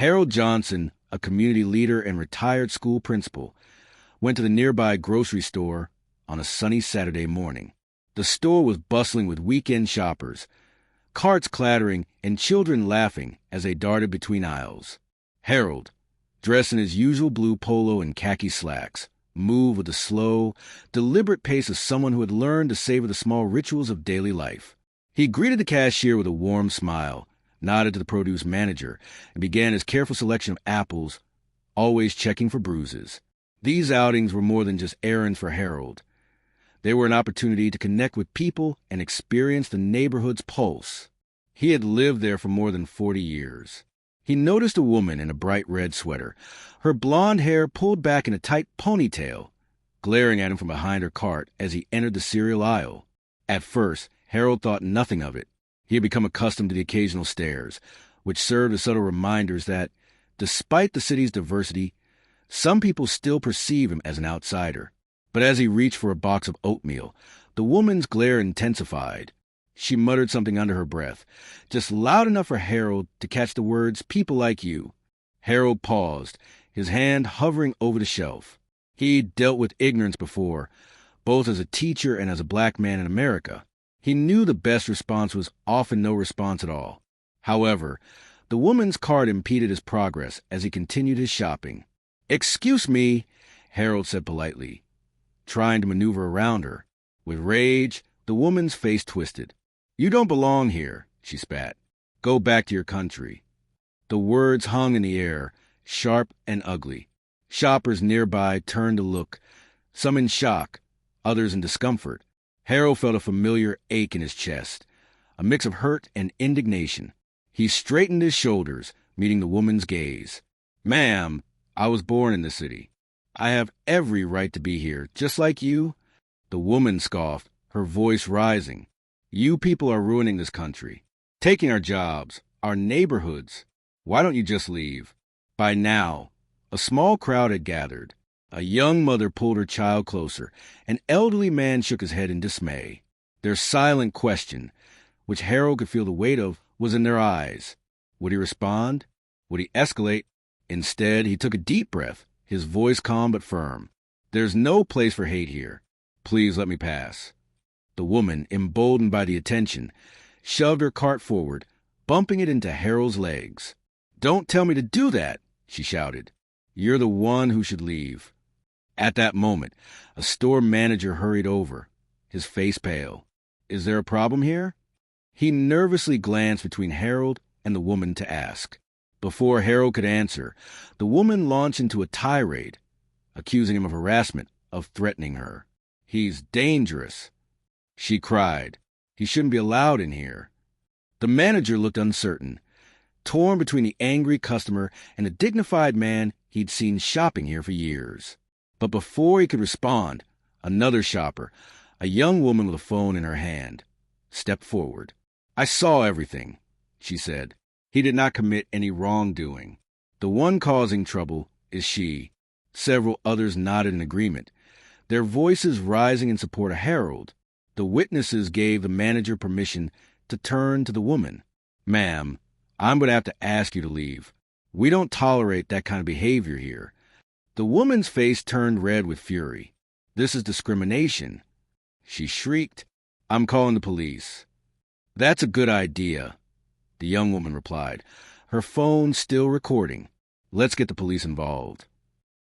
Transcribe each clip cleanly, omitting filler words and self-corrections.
Harold Johnson, a community leader and retired school principal, went to the nearby grocery store on a sunny Saturday morning. The store was bustling with weekend shoppers, carts clattering and children laughing as they darted between aisles. Harold, dressed in his usual blue polo and khaki slacks, moved with the slow, deliberate pace of someone who had learned to savor the small rituals of daily life. He greeted the cashier with a warm smile, nodded to the produce manager, and began his careful selection of apples, always checking for bruises. These outings were more than just errands for Harold. They were an opportunity to connect with people and experience the neighborhood's pulse. He had lived there for more than 40 years. He noticed a woman in a bright red sweater, her blonde hair pulled back in a tight ponytail, glaring at him from behind her cart as he entered the cereal aisle. At first, Harold thought nothing of it. He had become accustomed to the occasional stares, which served as subtle reminders that, despite the city's diversity, some people still perceive him as an outsider. But as he reached for a box of oatmeal, the woman's glare intensified. She muttered something under her breath, just loud enough for Harold to catch the words, "people like you." Harold paused, his hand hovering over the shelf. He'd dealt with ignorance before, both as a teacher and as a black man in America. He knew the best response was often no response at all. However, the woman's cart impeded his progress as he continued his shopping. "Excuse me," Harold said politely, trying to maneuver around her. With rage, the woman's face twisted. "You don't belong here," she spat. "Go back to your country." The words hung in the air, sharp and ugly. Shoppers nearby turned to look, some in shock, others in discomfort. Harold felt a familiar ache in his chest, a mix of hurt and indignation. He straightened his shoulders, meeting the woman's gaze. "Ma'am, I was born in this city. I have every right to be here, just like you." The woman scoffed, her voice rising. "You people are ruining this country, taking our jobs, our neighborhoods. Why don't you just leave?" By now, a small crowd had gathered. A young mother pulled her child closer. An elderly man shook his head in dismay. Their silent question, which Harold could feel the weight of, was in their eyes. Would he respond? Would he escalate? Instead, he took a deep breath, his voice calm but firm. "There's no place for hate here. Please let me pass." The woman, emboldened by the attention, shoved her cart forward, bumping it into Harold's legs. "Don't tell me to do that," she shouted. "You're the one who should leave." At that moment, a store manager hurried over, his face pale. "Is there a problem here?" He nervously glanced between Harold and the woman to ask. Before Harold could answer, the woman launched into a tirade, accusing him of harassment, of threatening her. "He's dangerous," she cried. "He shouldn't be allowed in here." The manager looked uncertain, torn between the angry customer and the dignified man he'd seen shopping here for years. But before he could respond, another shopper, a young woman with a phone in her hand, stepped forward. "I saw everything," she said. "He did not commit any wrongdoing. The one causing trouble is she." Several others nodded in agreement, their voices rising in support of Harold. The witnesses gave the manager permission to turn to the woman. "Ma'am, I'm going to have to ask you to leave. We don't tolerate that kind of behavior here." The woman's face turned red with fury. "This is discrimination." She shrieked, "I'm calling the police." "That's a good idea," the young woman replied, her phone still recording. "Let's get the police involved."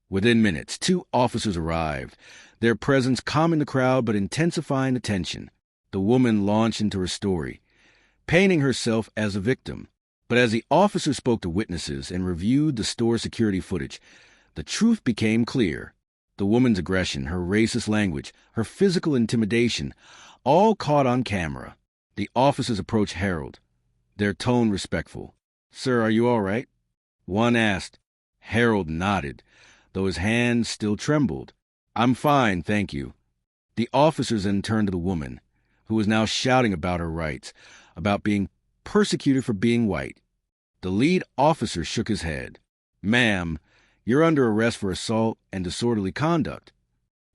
Within minutes, 2 officers arrived, their presence calming the crowd but intensifying the tension. The woman launched into her story, painting herself as a victim. But as the officer spoke to witnesses and reviewed the store security footage, the truth became clear. The woman's aggression, her racist language, her physical intimidation, all caught on camera. The officers approached Harold, their tone respectful. "Sir, are you all right?" One asked. Harold nodded, though his hands still trembled. "I'm fine, thank you." The officers then turned to the woman, who was now shouting about her rights, about being persecuted for being white. The lead officer shook his head. "Ma'am, you're under arrest for assault and disorderly conduct."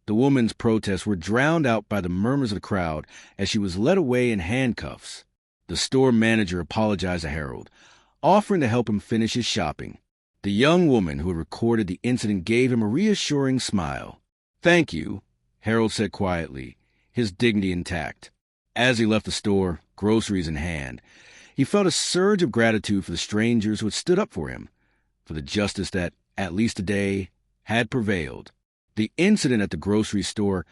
The woman's protests were drowned out by the murmurs of the crowd as she was led away in handcuffs. The store manager apologized to Harold, offering to help him finish his shopping. The young woman who had recorded the incident gave him a reassuring smile. "Thank you," Harold said quietly, his dignity intact. As he left the store, groceries in hand, he felt a surge of gratitude for the strangers who had stood up for him, for the justice that, at least today, had prevailed. The incident at the grocery store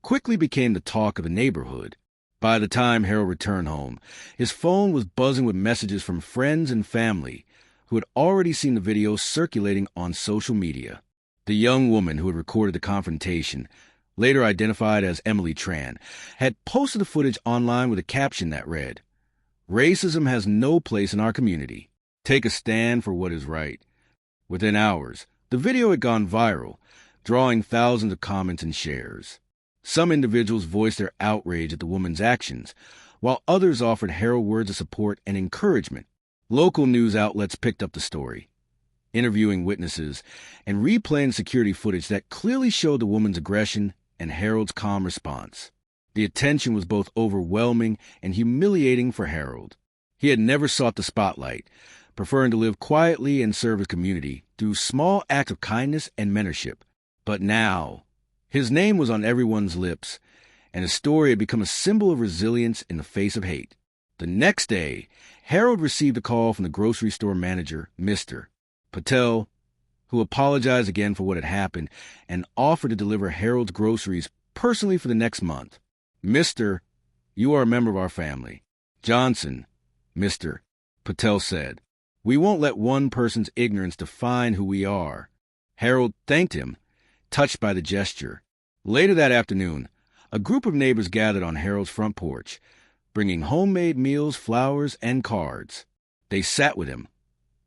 quickly became the talk of the neighborhood. By the time Harold returned home, his phone was buzzing with messages from friends and family who had already seen the video circulating on social media. The young woman who had recorded the confrontation, later identified as Emily Tran, had posted the footage online with a caption that read, "Racism has no place in our community. Take a stand for what is right." Within hours, the video had gone viral, drawing thousands of comments and shares. Some individuals voiced their outrage at the woman's actions, while others offered Harold words of support and encouragement. Local news outlets picked up the story, interviewing witnesses and replaying security footage that clearly showed the woman's aggression and Harold's calm response. The attention was both overwhelming and humiliating for Harold. He had never sought the spotlight, preferring to live quietly and serve his community through small acts of kindness and mentorship. But now, his name was on everyone's lips, and his story had become a symbol of resilience in the face of hate. The next day, Harold received a call from the grocery store manager, Mr. Patel, who apologized again for what had happened and offered to deliver Harold's groceries personally for the next month. "Mr., you are a member of our family." "Johnson," Mr. Patel said, "we won't let one person's ignorance define who we are." Harold thanked him, touched by the gesture. Later that afternoon, a group of neighbors gathered on Harold's front porch, bringing homemade meals, flowers, and cards. They sat with him,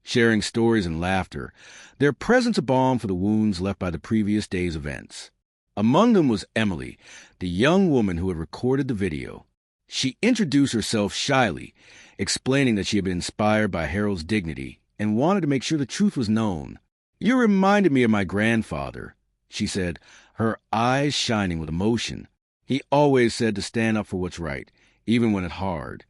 sharing stories and laughter, their presence a balm for the wounds left by the previous day's events. Among them was Emily, the young woman who had recorded the video. She introduced herself shyly, explaining that she had been inspired by Harold's dignity and wanted to make sure the truth was known. "You reminded me of my grandfather," she said, her eyes shining with emotion. "He always said to stand up for what's right, even when it's hard."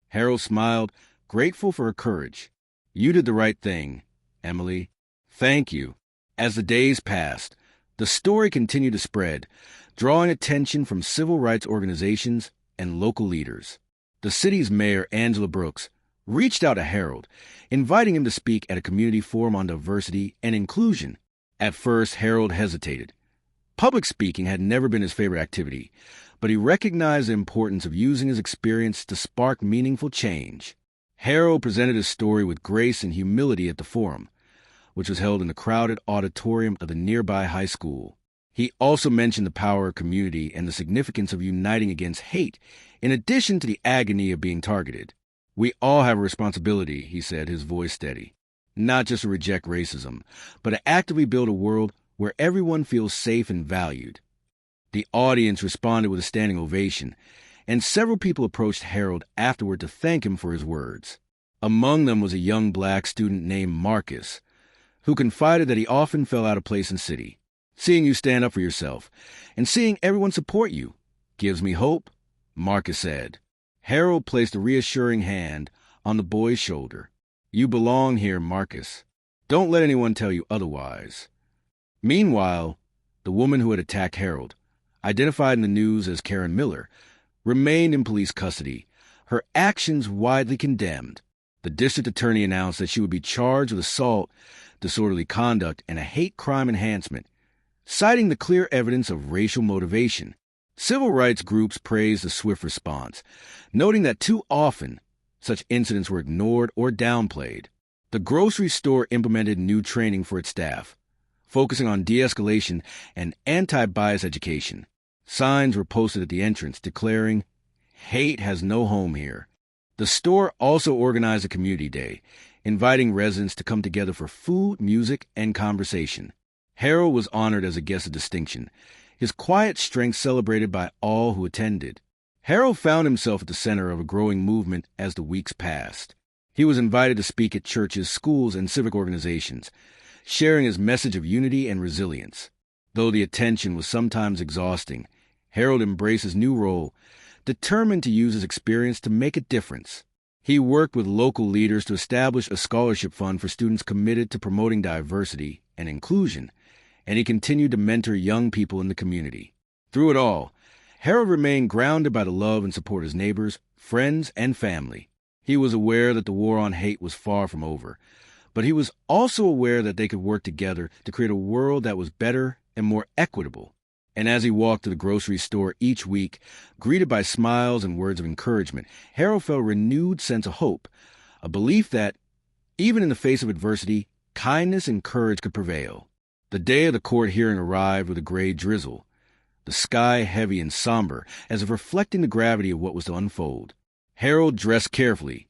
Harold smiled, grateful for her courage. "You did the right thing, Emily." "Thank you." As the days passed, the story continued to spread, drawing attention from civil rights organizations and local leaders. The city's mayor, Angela Brooks, reached out to Harold, inviting him to speak at a community forum on diversity and inclusion. At first, Harold hesitated. Public speaking had never been his favorite activity, but he recognized the importance of using his experience to spark meaningful change. Harold presented his story with grace and humility at the forum, which was held in the crowded auditorium of the nearby high school. He also mentioned the power of community and the significance of uniting against hate, in addition to the agony of being targeted. "We all have a responsibility," he said, his voice steady, "not just to reject racism, but to actively build a world where everyone feels safe and valued." The audience responded with a standing ovation, and several people approached Harold afterward to thank him for his words. Among them was a young black student named Marcus, who confided that he often fell out of place in the city. "Seeing you stand up for yourself and seeing everyone support you gives me hope," Marcus said. Harold placed a reassuring hand on the boy's shoulder. "You belong here, Marcus. Don't let anyone tell you otherwise." Meanwhile, the woman who had attacked Harold, identified in the news as Karen Miller, remained in police custody, her actions widely condemned. The district attorney announced that she would be charged with assault, disorderly conduct, and a hate crime enhancement, citing the clear evidence of racial motivation. Civil rights groups praised the swift response, noting that too often such incidents were ignored or downplayed. The grocery store implemented new training for its staff, focusing on de-escalation and anti-bias education. Signs were posted at the entrance declaring, "Hate has no home here." The store also organized a community day, inviting residents to come together for food, music, and conversation. Harold was honored as a guest of distinction, his quiet strength celebrated by all who attended. Harold found himself at the center of a growing movement as the weeks passed. He was invited to speak at churches, schools, and civic organizations, sharing his message of unity and resilience. Though the attention was sometimes exhausting, Harold embraced his new role, determined to use his experience to make a difference. He worked with local leaders to establish a scholarship fund for students committed to promoting diversity and inclusion, and he continued to mentor young people in the community. Through it all, Harold remained grounded by the love and support of his neighbors, friends, and family. He was aware that the war on hate was far from over, but he was also aware that they could work together to create a world that was better and more equitable. And as he walked to the grocery store each week, greeted by smiles and words of encouragement, Harold felt a renewed sense of hope, a belief that, even in the face of adversity, kindness and courage could prevail. The day of the court hearing arrived with a gray drizzle, the sky heavy and somber, as if reflecting the gravity of what was to unfold. Harold dressed carefully,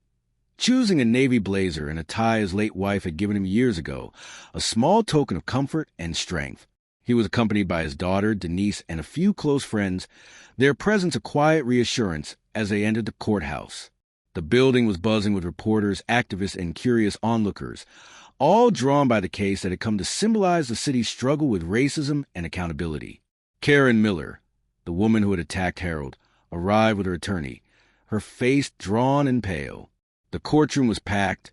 choosing a navy blazer and a tie his late wife had given him years ago, a small token of comfort and strength. He was accompanied by his daughter, Denise, and a few close friends, their presence a quiet reassurance as they entered the courthouse. The building was buzzing with reporters, activists, and curious onlookers, all drawn by the case that had come to symbolize the city's struggle with racism and accountability. Karen Miller, the woman who had attacked Harold, arrived with her attorney, her face drawn and pale. The courtroom was packed,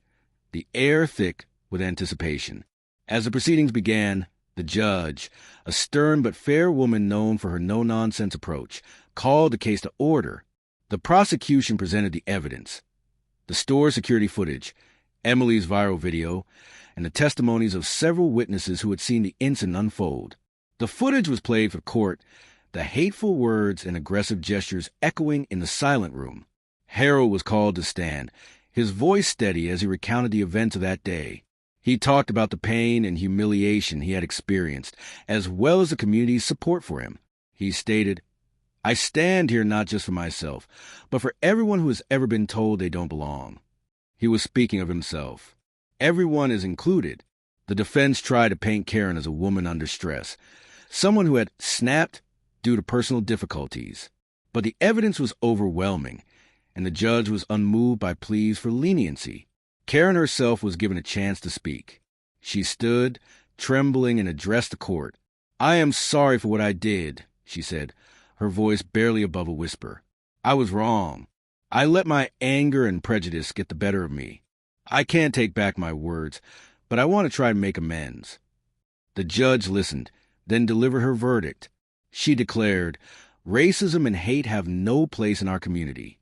the air thick with anticipation. As the proceedings began, the judge, a stern but fair woman known for her no-nonsense approach, called the case to order. The prosecution presented the evidence, the store security footage, Emily's viral video, and the testimonies of several witnesses who had seen the incident unfold. The footage was played for court, the hateful words and aggressive gestures echoing in the silent room. Harold was called to stand, his voice steady as he recounted the events of that day. He talked about the pain and humiliation he had experienced, as well as the community's support for him. He stated, "I stand here not just for myself, but for everyone who has ever been told they don't belong." He was speaking of himself. Everyone is included. The defense tried to paint Karen as a woman under stress, someone who had snapped due to personal difficulties. But the evidence was overwhelming, and the judge was unmoved by pleas for leniency. Karen herself was given a chance to speak. She stood, trembling, and addressed the court. "I am sorry for what I did," she said, her voice barely above a whisper. "I was wrong. I let my anger and prejudice get the better of me. I can't take back my words, but I want to try to make amends." The judge listened, then delivered her verdict. She declared, "Racism and hate have no place in our community.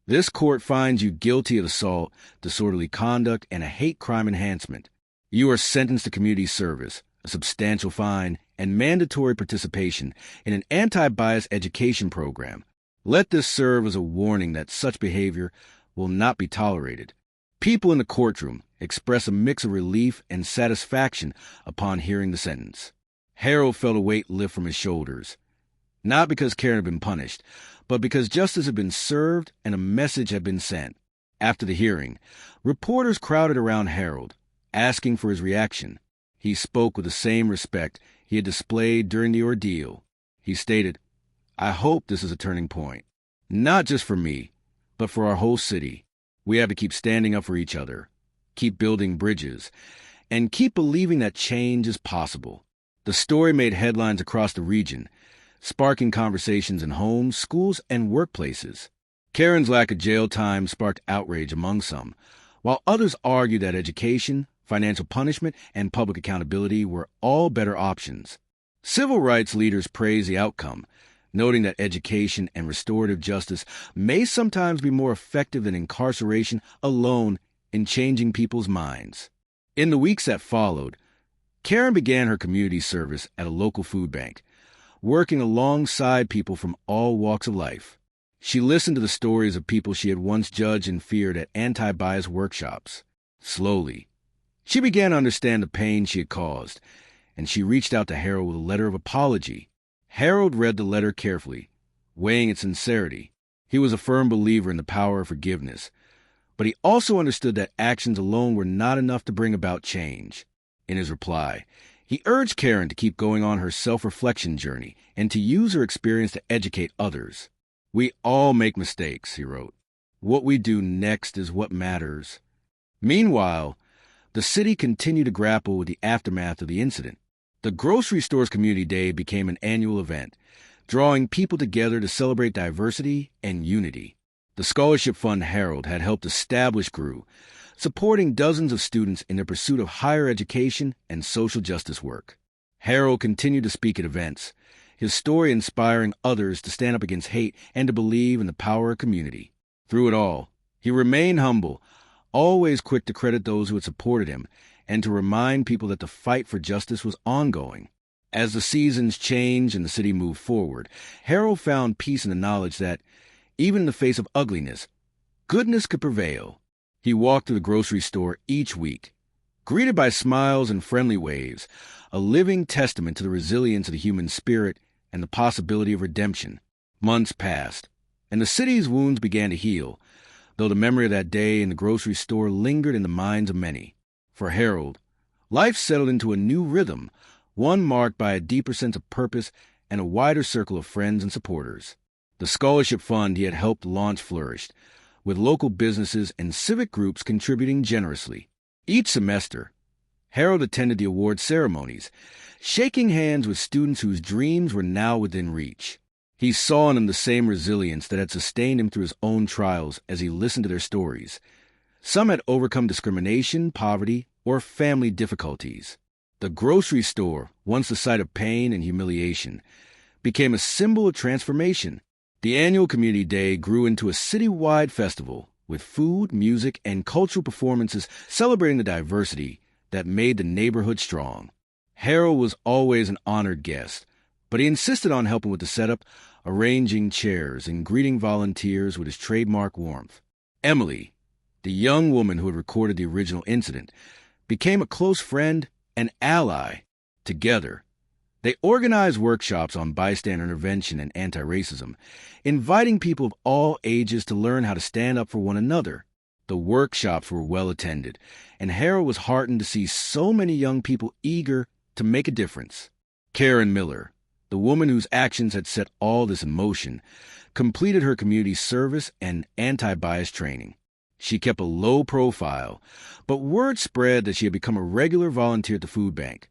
This court finds you guilty of assault, disorderly conduct, and a hate crime enhancement. You are sentenced to community service, a substantial fine, and mandatory participation in an anti-bias education program. Let this serve as a warning that such behavior will not be tolerated." People in the courtroom expressed a mix of relief and satisfaction upon hearing the sentence. Harold felt a weight lift from his shoulders, not because Karen had been punished, but because justice had been served and a message had been sent. After the hearing, reporters crowded around Harold, asking for his reaction. He spoke with the same respect he had displayed during the ordeal. He stated, "I hope this is a turning point, not just for me, but for our whole city. We have to keep standing up for each other, keep building bridges, and keep believing that change is possible." The story made headlines across the region, sparking conversations in homes, schools, and workplaces. Karen's lack of jail time sparked outrage among some, while others argued that education, financial punishment, and public accountability were all better options. Civil rights leaders praised the outcome, noting that education and restorative justice may sometimes be more effective than incarceration alone in changing people's minds. In the weeks that followed, Karen began her community service at a local food bank, working alongside people from all walks of life. She listened to the stories of people she had once judged and feared at anti-bias workshops. Slowly, she began to understand the pain she had caused, and she reached out to Harold with a letter of apology. Harold read the letter carefully, weighing its sincerity. He was a firm believer in the power of forgiveness, but he also understood that actions alone were not enough to bring about change. In his reply, he urged Karen to keep going on her self-reflection journey and to use her experience to educate others. "We all make mistakes," he wrote. "What we do next is what matters." Meanwhile, the city continued to grapple with the aftermath of the incident. The grocery store's Community Day became an annual event, drawing people together to celebrate diversity and unity. The scholarship fund Herald had helped establish grew, supporting dozens of students in their pursuit of higher education and social justice work. Herald continued to speak at events, his story inspiring others to stand up against hate and to believe in the power of community. Through it all, he remained humble, always quick to credit those who had supported him and to remind people that the fight for justice was ongoing. As the seasons changed and the city moved forward, Harold found peace in the knowledge that, even in the face of ugliness, goodness could prevail. He walked through the grocery store each week, greeted by smiles and friendly waves, a living testament to the resilience of the human spirit and the possibility of redemption. Months passed, and the city's wounds began to heal, though the memory of that day in the grocery store lingered in the minds of many. For Harold, life settled into a new rhythm, one marked by a deeper sense of purpose and a wider circle of friends and supporters. The scholarship fund he had helped launch flourished, with local businesses and civic groups contributing generously. Each semester, Harold attended the award ceremonies, shaking hands with students whose dreams were now within reach. He saw in them the same resilience that had sustained him through his own trials as he listened to their stories. Some had overcome discrimination, poverty, or family difficulties. The grocery store, once the site of pain and humiliation, became a symbol of transformation. The annual Community Day grew into a citywide festival, with food, music, and cultural performances celebrating the diversity that made the neighborhood strong. Harold was always an honored guest, but he insisted on helping with the setup, arranging chairs and greeting volunteers with his trademark warmth. Emily, the young woman who had recorded the original incident, became a close friend and ally. Together, they organized workshops on bystander intervention and anti-racism, inviting people of all ages to learn how to stand up for one another. The workshops were well attended, and Harold was heartened to see so many young people eager to make a difference. Karen Miller, the woman whose actions had set all this in motion, completed her community service and anti-bias training. She kept a low profile, but word spread that she had become a regular volunteer at the food bank,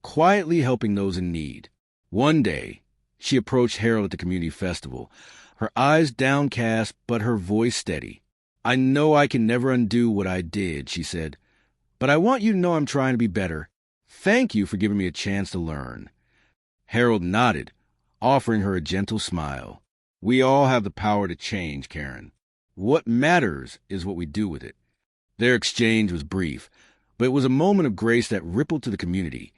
quietly helping those in need. One day, she approached Harold at the community festival, her eyes downcast but her voice steady. "I know I can never undo what I did," she said, "but I want you to know I'm trying to be better. Thank you for giving me a chance to learn." Harold nodded, offering her a gentle smile. "We all have the power to change, Karen. What matters is what we do with it." Their exchange was brief, but it was a moment of grace that rippled to the community,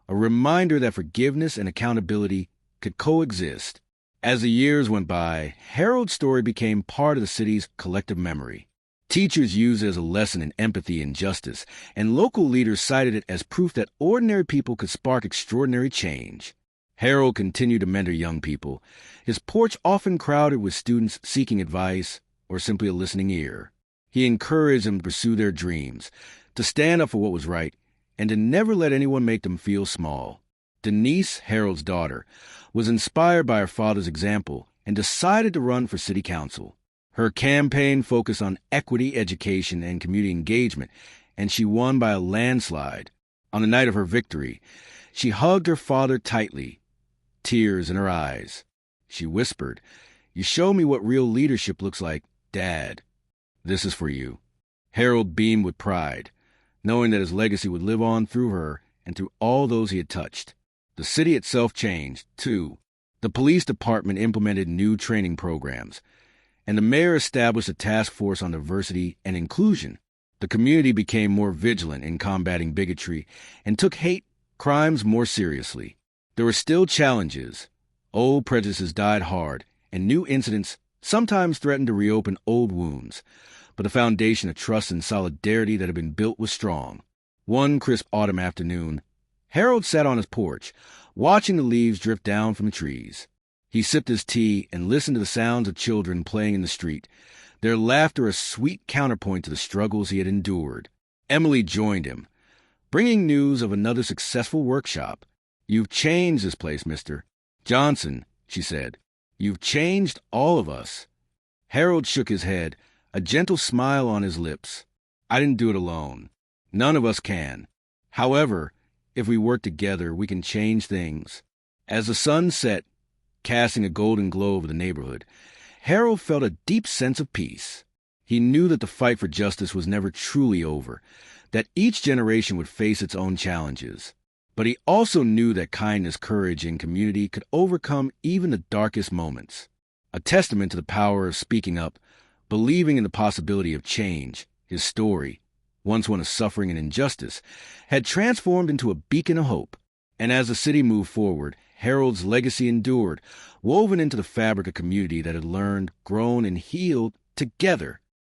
a reminder that forgiveness and accountability could coexist. As the years went by, Harold's story became part of the city's collective memory. Teachers used it as a lesson in empathy and justice, and local leaders cited it as proof that ordinary people could spark extraordinary change. Harold continued to mentor young people, his porch often crowded with students seeking advice or simply a listening ear. He encouraged them to pursue their dreams, to stand up for what was right, and to never let anyone make them feel small. Denise, Harold's daughter, was inspired by her father's example and decided to run for city council. Her campaign focused on equity, education, and community engagement, and she won by a landslide. On the night of her victory, she hugged her father tightly, tears in her eyes. She whispered, "You show me what real leadership looks like, Dad. This is for you." Harold beamed with pride, knowing that his legacy would live on through her and through all those he had touched. The city itself changed, too. The police department implemented new training programs, and the mayor established a task force on diversity and inclusion. The community became more vigilant in combating bigotry and took hate crimes more seriously. There were still challenges. Old prejudices died hard, and new incidents sometimes threatened to reopen old wounds, but the foundation of trust and solidarity that had been built was strong. One crisp autumn afternoon, Harold sat on his porch, watching the leaves drift down from the trees. He sipped his tea and listened to the sounds of children playing in the street, their laughter a sweet counterpoint to the struggles he had endured. Emily joined him, bringing news of another successful workshop. "You've changed this place, Mr. Johnson," she said. "You've changed all of us." Harold shook his head, a gentle smile on his lips. "I didn't do it alone. None of us can. However, if we work together, we can change things." As the sun set, casting a golden glow over the neighborhood, Harold felt a deep sense of peace. He knew that the fight for justice was never truly over, that each generation would face its own challenges. But he also knew that kindness, courage, and community could overcome even the darkest moments. A testament to the power of speaking up, believing in the possibility of change, his story, once one of suffering and injustice, had transformed into a beacon of hope. And as the city moved forward, Harold's legacy endured, woven into the fabric of community that had learned, grown, and healed together